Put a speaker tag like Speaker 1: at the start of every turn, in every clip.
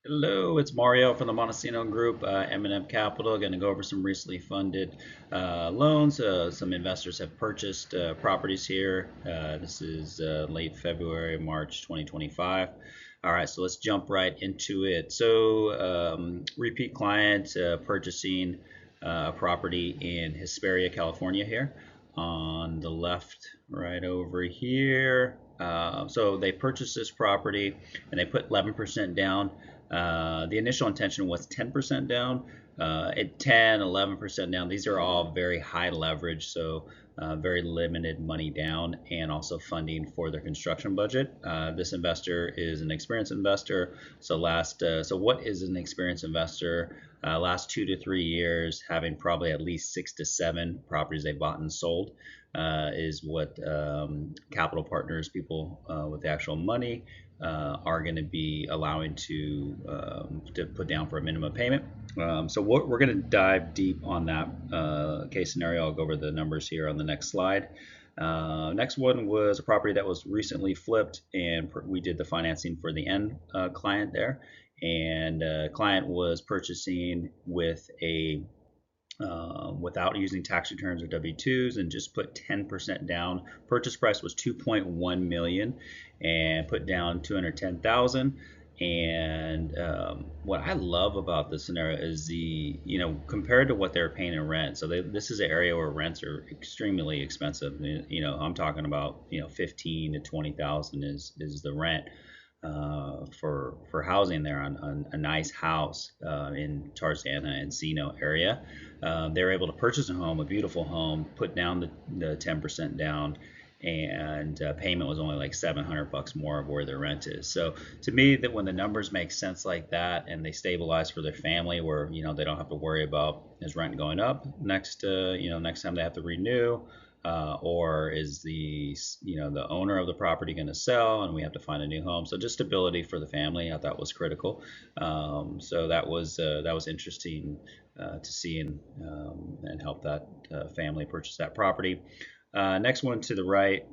Speaker 1: Hello, it's Mario from the Montecinos Group, M&M Capital. Going to go over some recently funded loans. Some investors have purchased properties here. This is late February, March 2025. All right, so let's jump right into it. Repeat client purchasing a property in Hesperia, California here. On the left, right over here. So they purchased this property and they put 11% down. The initial intention was 10% down. At 10, 11% down, these are all very high leverage, so very limited money down and also funding for their construction budget. This investor is an experienced investor. So what is an experienced investor? Last 2 to 3 years, having probably at least 6 to 7 properties they bought and sold is what capital partners, people with the actual money, are going to be allowing to put down for a minimum payment. So we're going to dive deep on that case scenario. I'll go over the numbers here on the next slide. Next one was a property that was recently flipped, and we did the financing for the end client there. And client was purchasing with a without using tax returns or W-2s, and just put 10% down. Purchase price was 2.1 million and put down 210,000. And what I love about this scenario is compared to what they're paying in rent. So this is an area where rents are extremely expensive. I'm talking about 15 to 20,000 is the rent for housing there on a nice house in Tarzana and Encino area. They were able to purchase a beautiful home, put down the 10% down, and payment was only like $700 more of where their rent is. So to me, that when the numbers make sense like that and they stabilize for their family, where they don't have to worry about is rent going up next time they have to renew, or is the owner of the property going to sell and we have to find a new home. So just stability for the family, I thought was critical. So that was interesting to see and help that family purchase that property. Next one to the right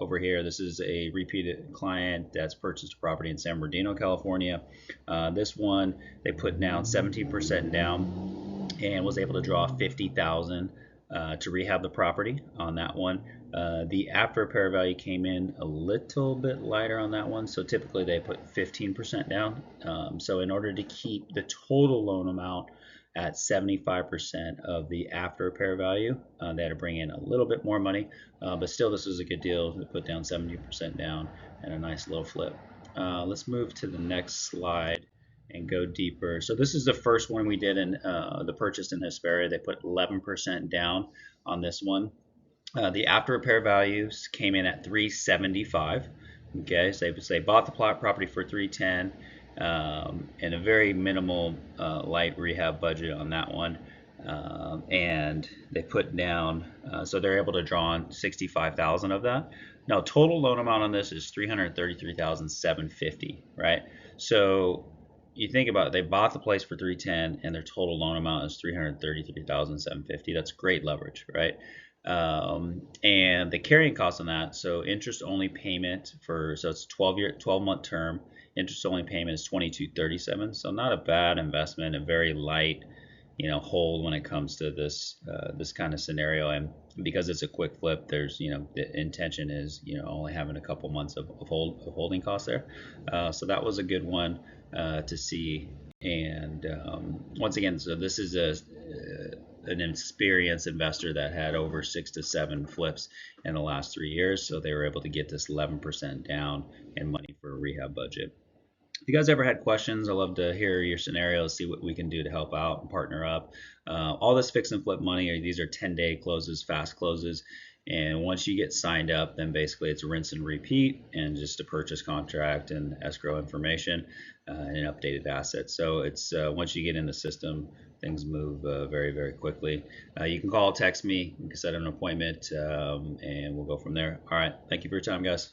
Speaker 1: over here, this is a repeated client that's purchased a property in San Bernardino, California. This one, they put down 17% down and was able to draw 50,000 to rehab the property on that one. The after repair value came in a little bit lighter on that one, so typically they put 15% down. So in order to keep the total loan amount at 75% of the after repair value, they had to bring in a little bit more money, but still this is a good deal to put down 70% down and a nice little flip. Let's move to the next slide and go deeper. So this is the first one we did in the purchase in Hesperia. They put 11% down on this one. The after repair values came in at 375. Okay, so they bought the property for 310, and a very minimal light rehab budget on that one. And they put down, so they're able to draw on 65,000 of that. Now total loan amount on this is 333,750, right? So you think about it, they bought the place for 310 and their total loan amount is 333,750. That's great leverage, right? And the carrying cost on that, so interest only payment so it's 12-month term. Interest only payment is 2237. So not a bad investment, a very light hold when it comes to this kind of scenario. And because it's a quick flip, there's the intention is only having a couple months of holding costs there. So that was a good one to see. And once again, so this is an experienced investor that had over 6 to 7 flips in the last 3 years, so they were able to get this 11% down and money for a rehab budget. If you guys ever had questions, I'd love to hear your scenarios, see what we can do to help out and partner up. All this fix and flip money, these are 10-day closes, fast closes. And once you get signed up, then basically it's rinse and repeat and just a purchase contract and escrow information and an updated asset. So it's once you get in the system, things move very, very quickly. You can call, text me, you can set an appointment, and we'll go from there. All right. Thank you for your time, guys.